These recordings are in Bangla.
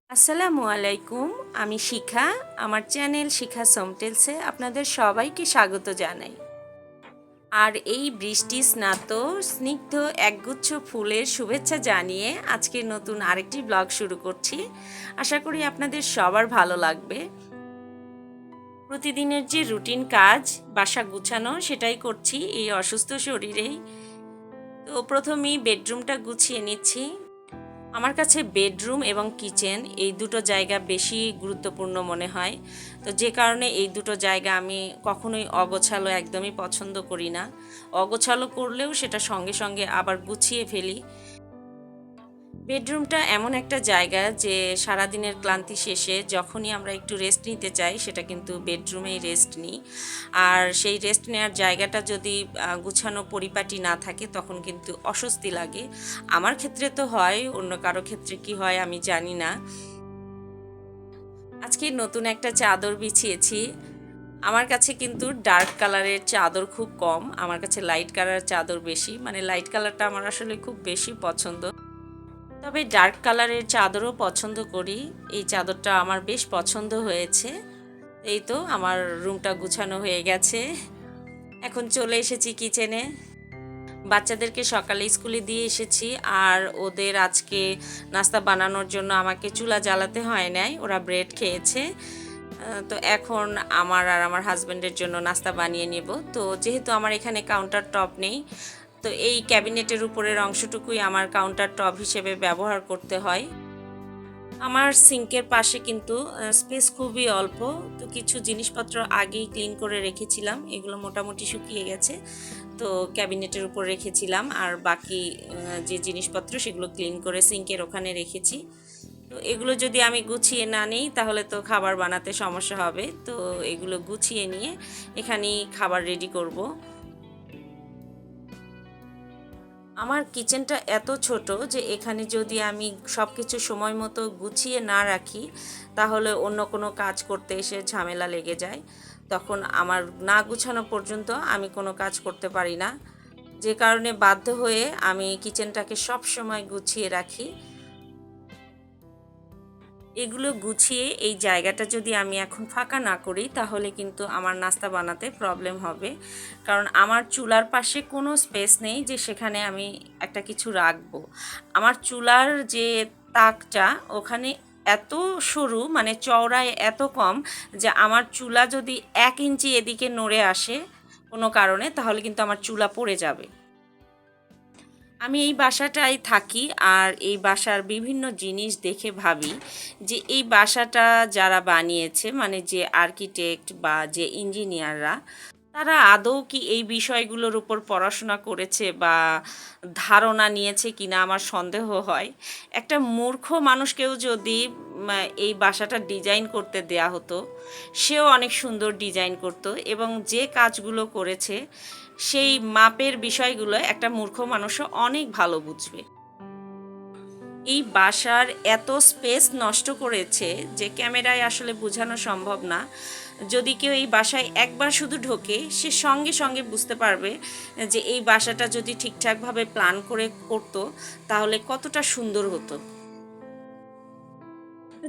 আসসালামু আলাইকুম। আমি শিখা। আমার চ্যানেল শিখা সমটেলসে আপনাদের সবাইকে স্বাগত জানাই। আর এই বৃষ্টি স্নাত স্নিগ্ধ একগুচ্ছ ফুলের শুভেচ্ছা জানিয়ে আজকে নতুন আরেকটি ব্লগ শুরু করছি। আশা করি আপনাদের সবার ভালো লাগবে। প্রতিদিনের যে রুটিন কাজ বাসা গুছানো সেটাই করছি এই অসুস্থ শরীরেই। তো প্রথমেই বেডরুমটা গুছিয়ে নিচ্ছি। আমার কাছে বেডরুম এবং কিচেন এই দুটো জায়গা বেশি গুরুত্বপূর্ণ মনে হয়। তো যে কারণে এই দুটো জায়গা আমি কখনোই অগোছালো একদমই পছন্দ করি না। অগোছালো করলেও সেটা সঙ্গে সঙ্গে আবার গুছিয়ে ফেলি। বেডরুমটা এমন একটা জায়গা যে সারাদিনের ক্লান্তি শেষে যখনই আমরা একটু রেস্ট নিতে চাই সেটা কিন্তু বেডরুমেই রেস্ট নিই। আর সেই রেস্ট নেওয়ার জায়গাটা যদি গুছানো পরিপাটি না থাকে তখন কিন্তু অস্বস্তি লাগে। আমার ক্ষেত্রে তো হয়, অন্য কারো ক্ষেত্রে কি হয় আমি জানি না। আজকে নতুন একটা চাদর বিছিয়েছি। আমার কাছে কিন্তু ডার্ক কালারের চাদর খুব কম, আমার কাছে লাইট কালারের চাদর বেশি, মানে লাইট কালারটা আমার আসলে খুব বেশি পছন্দ। তবে ডার্ক কালারের চাদরও পছন্দ করি। এই চাদরটা আমার বেশ পছন্দ হয়েছে। এই তো আমার রুমটা গুছানো হয়ে গেছে। এখন চলে এসেছি কিচেনে। বাচ্চাদেরকে সকালে স্কুলে দিয়ে এসেছি আর ওদের আজকে নাস্তা বানানোর জন্য আমাকে চুলা জ্বালাতে হয় নাই, ওরা ব্রেড খেয়েছে। তো এখন আমার আর আমার হাজব্যান্ডের জন্য নাস্তা বানিয়ে নেব। তো যেহেতু আমার এখানে কাউন্টার টপ নেই, তো এই ক্যাবিনেটের উপরের অংশটুকুই আমার কাউন্টার টপ হিসেবে ব্যবহার করতে হয়। আমার সিঙ্কের পাশে কিন্তু স্পেস খুবই অল্প। তো কিছু জিনিসপত্র আগেই ক্লিন করে রেখেছিলাম, এগুলো মোটামুটি শুকিয়ে গেছে। তো ক্যাবিনেটের উপর রেখেছিলাম আর বাকি যে জিনিসপত্র সেগুলো ক্লিন করে সিঙ্কের ওখানে রেখেছি। তো এগুলো যদি আমি গুছিয়ে না নিই তাহলে তো খাবার বানাতে সমস্যা হবে। তো এগুলো গুছিয়ে নিয়ে এখানেই খাবার রেডি করব। আমার কিচেনটা এত ছোট যে এখানে যদি আমি সব কিছু সময় মতো গুছিয়ে না রাখি তাহলে অন্য কোনো কাজ করতে এসে ঝামেলা লেগে যায়। তখন আমার না গুছানো পর্যন্ত আমি কোনো কাজ করতে পারি না। যে কারণে বাধ্য হয়ে আমি কিচেনটাকে সব সময় গুছিয়ে রাখি। এগুলো গুছিয়ে এই জায়গাটা যদি আমি এখন ফাঁকা না করি তাহলে কিন্তু আমার নাস্তা বানাতে প্রবলেম হবে। কারণ আমার চুলার পাশে কোনো স্পেস নেই যে সেখানে আমি একটা কিছু রাখবো। আমার চুলার যে তাকটা ওখানে এত সরু, মানে চওড়ায় এত কম যে আমার চুলা যদি 1 ইঞ্চি এদিকে নড়ে আসে কোনো কারণে তাহলে কিন্তু আমার চুলা পড়ে যাবে। আমি এই বাসাটায় থাকি আর এই বাসার বিভিন্ন জিনিস দেখে ভাবি যে এই বাসাটা যারা বানিয়েছে, মানে যে আর্কিটেক্ট বা যে ইঞ্জিনিয়াররা, তারা আদৌ কি এই বিষয়গুলোর উপর পড়াশোনা করেছে বা ধারণা নিয়েছে কিনা আমার সন্দেহ হয়। একটা মূর্খ মানুষকেও যদি এই বাসাটা ডিজাইন করতে দেয়া হতো, সেও অনেক সুন্দর ডিজাইন করতো এবং যে কাজগুলো করেছে সেই মাপের বিষয়গুলো একটা মূর্খ মানুষও অনেক ভালো বুঝবে। এই বাসার এত স্পেস নষ্ট করেছে যে ক্যামেরায় আসলে বোঝানো সম্ভব না। যদি কেউ এই বাসায় একবার শুধু ঢোকে সে সঙ্গে সঙ্গে বুঝতে পারবে যে এই বাসাটা যদি ঠিকঠাকভাবে প্ল্যান করে করতো তাহলে কতটা সুন্দর হতো।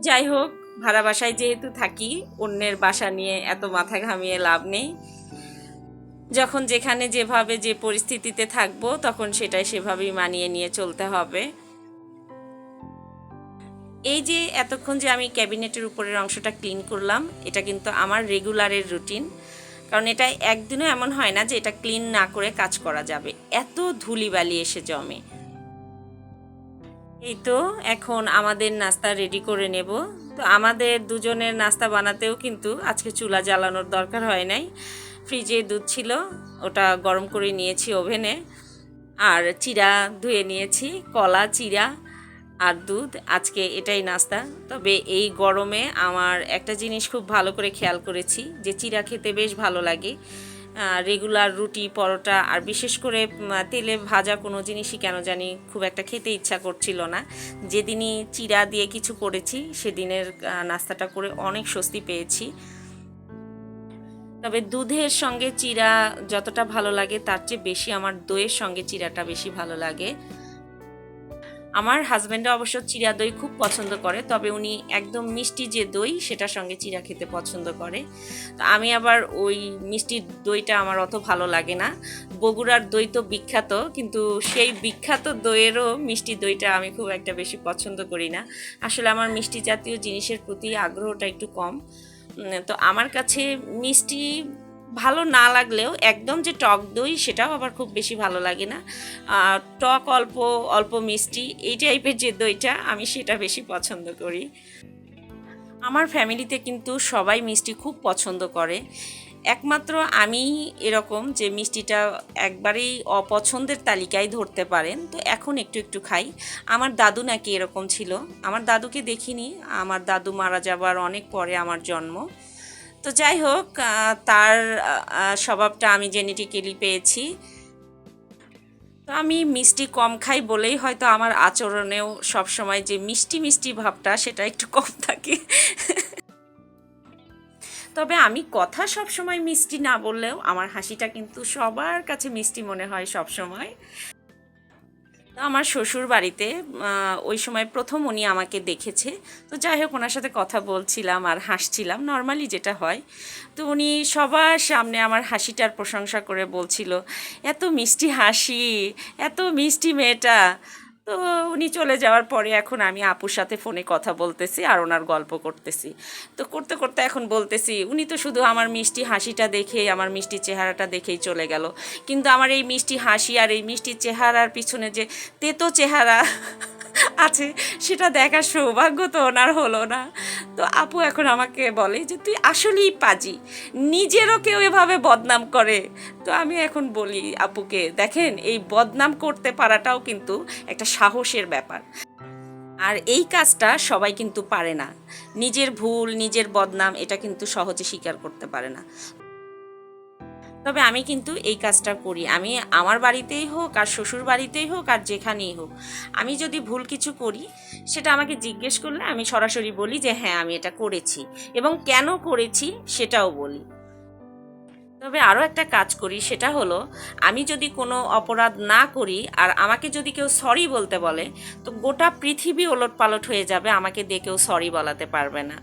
যাই হোক, ভাড়া বাসায় যেহেতু থাকি, অন্যের বাসা নিয়ে এত মাথা ঘামিয়ে লাভ নেই। যখন যেখানে যেভাবে যে পরিস্থিতিতে থাকবো তখন সেটাই সেভাবেই মানিয়ে নিয়ে চলতে হবে। এই যে এতক্ষণ যে আমি ক্যাবিনেটের উপরের অংশটা ক্লিন করলাম, এটা কিন্তু আমার রেগুলারের রুটিন। কারণ এটা একদিনও এমন হয় না যে এটা ক্লিন না করে কাজ করা যাবে, এত ধুলিবালি এসে জমে। এই তো এখন আমাদের নাস্তা রেডি করে নেব। তো আমাদের দুজনের নাস্তা বানাতেও কিন্তু আজকে চুলা জ্বালানোর দরকার হয় নাই। ফ্রিজে দুধ ছিল, ওটা গরম করে নিয়েছি ওভেনে। আর চিড়া ধুয়ে নিয়েছি, কলা, চিড়া আর দুধ, আজকে এটাই নাস্তা। তবে এই গরমে আমার একটা জিনিস খুব ভালো করে খেয়াল করেছি যে চিড়া খেতে বেশ ভালো লাগে। রেগুলার রুটি, পরোটা আর বিশেষ করে তেলে ভাজা কোনো জিনিসই কেন জানি খুব একটা খেতে ইচ্ছা করছিল না। যেদিনই চিড়া দিয়ে কিছু করেছি সেদিনের নাস্তাটা করে অনেক স্বস্তি পেয়েছি। তবে দুধের সঙ্গে চিড়া যতটা ভালো লাগে তার চেয়ে বেশি আমার দইয়ের সঙ্গে চিড়াটা বেশি ভালো লাগে। আমার হাজব্যান্ড অবশ্য চিড়া দই খুব পছন্দ করে, তবে উনি একদম মিষ্টি যে দই সেটার সঙ্গে চিড়া খেতে পছন্দ করে। তো আমি আবার ওই মিষ্টি দইটা আমার অত ভালো লাগে না। বগুড়ার দই তো বিখ্যাত, কিন্তু সেই বিখ্যাত দইয়েরও মিষ্টি দইটা আমি খুব একটা বেশি পছন্দ করি না। আসলে আমার মিষ্টি জাতীয় জিনিসের প্রতি আগ্রহটা একটু কম। তো আমার কাছে মিষ্টি ভালো না লাগলেও একদম যে টক দই সেটাও আবার খুব বেশি ভালো লাগে না। টক অল্প অল্প মিষ্টি এই টাইপের যে দইটা আমি সেটা বেশি পছন্দ করি। আমার ফ্যামিলিতে কিন্তু সবাই মিষ্টি খুব পছন্দ করে, একমাত্র আমি এরকম যে মিষ্টিটা একবারেই অপছন্দের তালিকায় ধরতে পারেন। তো এখন একটু একটু খাই। আমার দাদু নাকি এরকম ছিল। আমার দাদুকে দেখিনি, আমার দাদু মারা যাবার অনেক পরে আমার জন্ম। তো যাই হোক, তার স্বভাবটা আমি জেনেটিক্যালি পেয়েছি। তো আমি মিষ্টি কম খাই বলেই হয়তো আমার আচরণেও সবসময় যে মিষ্টি মিষ্টি ভাবটা সেটা একটু কম থাকে। তবে আমি কথা সবসময় মিষ্টি না বললেও আমার হাসিটা কিন্তু সবার কাছে মিষ্টি মনে হয় সবসময়। তো আমার শ্বশুর বাড়িতে ওই সময় প্রথম উনি আমাকে দেখেছে। তো যাই হোক, ওনার সাথে কথা বলছিলাম আর হাসছিলাম, নর্মালি যেটা হয়। তো উনি সবার সামনে আমার হাসিটার প্রশংসা করে বলছিল, এত মিষ্টি হাসি, এত মিষ্টি মেয়েটা। তো উনি চলে যাওয়ার পরে এখন আমি আপুর সাথে ফোনে কথা বলতেছি আর ওনার গল্প করতেছি। তো করতে করতে এখন বলতেছি, উনি তো শুধু আমার মিষ্টি হাসিটা দেখেই, আমার মিষ্টি চেহারাটা দেখেই চলে গেল, কিন্তু আমার এই মিষ্টি হাসি আর এই মিষ্টি চেহারার পিছনে যে তেতো চেহারা আছে সেটা দেখার সৌভাগ্য তো ওনার হলো না। তো আপু এখন আমাকে বলে যে তুই আসলেই পাজি, নিজেরও কেউ এভাবে বদনাম করে। তো আমি এখন বলি আপুকে, দেখেন এই বদনাম করতে পারাটাও কিন্তু একটা সাহসের ব্যাপার, আর এই কাজটা সবাই কিন্তু পারে না। নিজের ভুল, নিজের বদনাম এটা কিন্তু সহজে স্বীকার করতে পারে না। তবে আমি কিন্তু এই কাজটা করি, আমি আমার বাড়িতেই হোক আর শ্বশুর বাড়িতেই হোক আর যেখানেই হোক, আমি যদি ভুল কিছু করি সেটা আমাকে জিজ্ঞেস করলে আমি সরাসরি বলি যে হ্যাঁ আমি এটা করেছি, এবং কেন করেছি সেটাও বলি। তবে আরও একটা কাজ করি, সেটা হলো আমি যদি কোনো অপরাধ না করি আর আমাকে যদি কেউ সরি বলতে বলে, তো গোটা পৃথিবী ওলটপালট হয়ে যাবে, আমাকে দিয়ে কেউ সরি বলাতে পারবে না।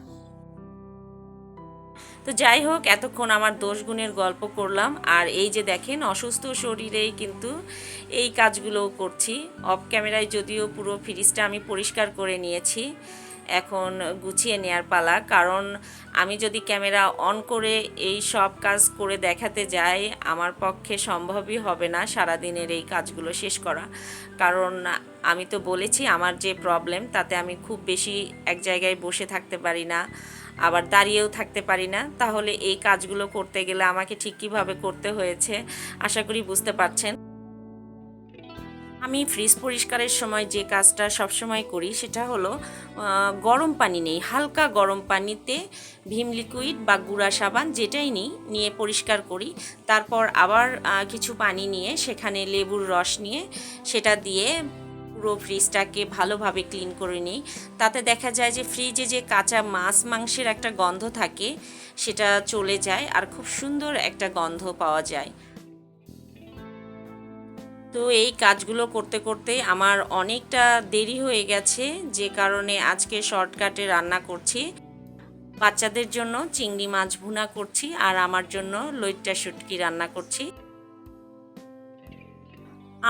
তো যাই হোক, এতক্ষণ আমার দোষ গুণের গল্প করলাম, আর এই যে দেখেন অসুস্থ শরীরেই কিন্তু এই কাজগুলোও করছি। অফ ক্যামেরায় যদিও পুরো ফ্রিজটা আমি পরিষ্কার করে নিয়েছি, এখন গুছিয়ে নেওয়ার পালা। কারণ আমি যদি ক্যামেরা অন করে এই সব কাজ করে দেখাতে যাই, আমার পক্ষে সম্ভবই হবে না সারাদিনের এই কাজগুলো শেষ করা। কারণ আমি তো বলেছি আমার যে প্রবলেম, তাতে আমি খুব বেশি এক জায়গায় বসে থাকতে পারি না, আবার দাঁড়িয়েও থাকতে পারি না। তাহলে এই কাজগুলো করতে গেলে আমাকে ঠিক কীভাবে করতে হয়েছে আশা করি বুঝতে পারছেন। আমি ফ্রিজ পরিষ্কারের সময় যে কাজটা সবসময় করি সেটা হলো গরম পানি নেই, হালকা গরম পানিতে ভীম লিকুইড বা গুঁড়া সাবান যেটাই নিয়ে পরিষ্কার করি। তারপর আবার কিছু পানি নিয়ে সেখানে লেবুর রস নিয়ে সেটা দিয়ে পুরো ফ্রিজটাকে ভালোভাবে ক্লিন করে নিই। তাতে দেখা যায় যে ফ্রিজে যে কাঁচা মাছ মাংসের একটা গন্ধ থাকে সেটা চলে যায়, আর খুব সুন্দর একটা গন্ধ পাওয়া যায়। তো এই কাজগুলো করতে করতে আমার অনেকটা দেরি হয়ে গেছে, যে কারণে আজকে শর্টকাটে রান্না করছি। বাচ্চাদের জন্য চিংড়ি মাছ ভুনা করছি আর আমার জন্য লইট্টা শুটকি রান্না করছি।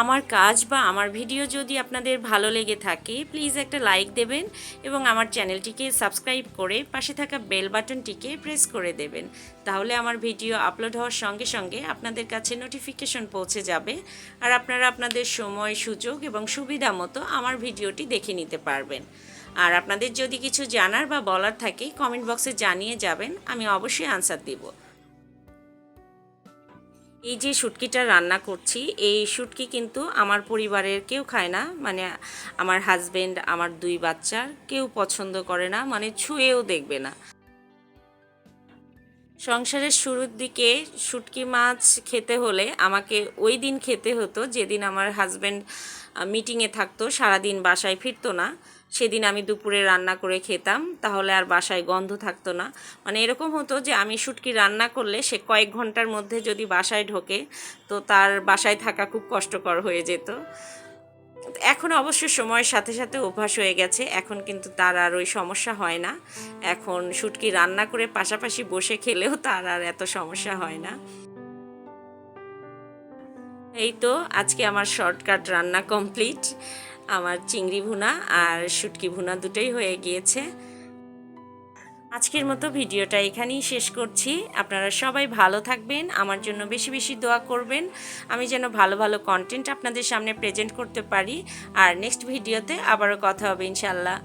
আমার কাজ বা আমার ভিডিও যদি আপনাদের ভালো লেগে থাকে প্লিজ একটা লাইক দেবেন এবং আমার চ্যানেলটিকে সাবস্ক্রাইব করে পাশে থাকা বেল বাটনটিকে প্রেস করে দেবেন। তাহলে আমার ভিডিও আপলোড হওয়ার সঙ্গে সঙ্গে আপনাদের কাছে নোটিফিকেশন পৌঁছে যাবে, আর আপনারা আপনাদের সময়, সুযোগ এবং সুবিধা মতো আমার ভিডিওটি দেখে নিতে পারবেন। আর আপনাদের যদি কিছু জানার বা বলার থাকে কমেন্ট বক্সে জানিয়ে যাবেন, আমি অবশ্যই আনসার দেব। এই যে শুটকিটা রান্না করছি, এই শুটকি কিন্তু আমার পরিবারের কেউ খায় না, মানে আমার হাজবেন্ড, আমার 2 বাচ্চার কেউ পছন্দ করে না, মানে ছুঁয়েও দেখবে না। সংসারের শুরুর দিকে শুটকি মাছ খেতে হলে আমাকে ওই দিন খেতে হতো যেদিন আমার হাজবেন্ড মিটিংয়ে থাকতো, সারাদিন বাসায় ফিরতো না। সেদিন আমি দুপুরে রান্না করে খেতাম, তাহলে আর বাসায় গন্ধ থাকতো না। মানে এরকম হতো যে আমি শুটকি রান্না করলে সে কয়েক ঘন্টার মধ্যে যদি বাসায় ঢোকে, তো তার বাসায় থাকা খুব কষ্টকর হয়ে যেত। এখন অবশ্য সময়ের সাথে সাথে অভ্যাস হয়ে গেছে, এখন কিন্তু তার আর ওই সমস্যা হয় না। এখন শুটকি রান্না করে পাশাপাশি বসে খেলেও তার আর এত সমস্যা হয় না। এই তো আজকে আমার শর্টকাট রান্না কমপ্লিট। আমার চিংড়ি ভুনা আর শুটকি ভুনা দুটোই হয়ে গিয়েছে। আজকের মতো ভিডিওটা এখানেই শেষ করছি। আপনারা সবাই ভালো থাকবেন, আমার জন্য বেশি বেশি দোয়া করবেন, আমি যেন ভালো ভালো কন্টেন্ট আপনাদের সামনে প্রেজেন্ট করতে পারি। আর নেক্সট ভিডিওতে আবারও কথা হবে ইনশাল্লাহ।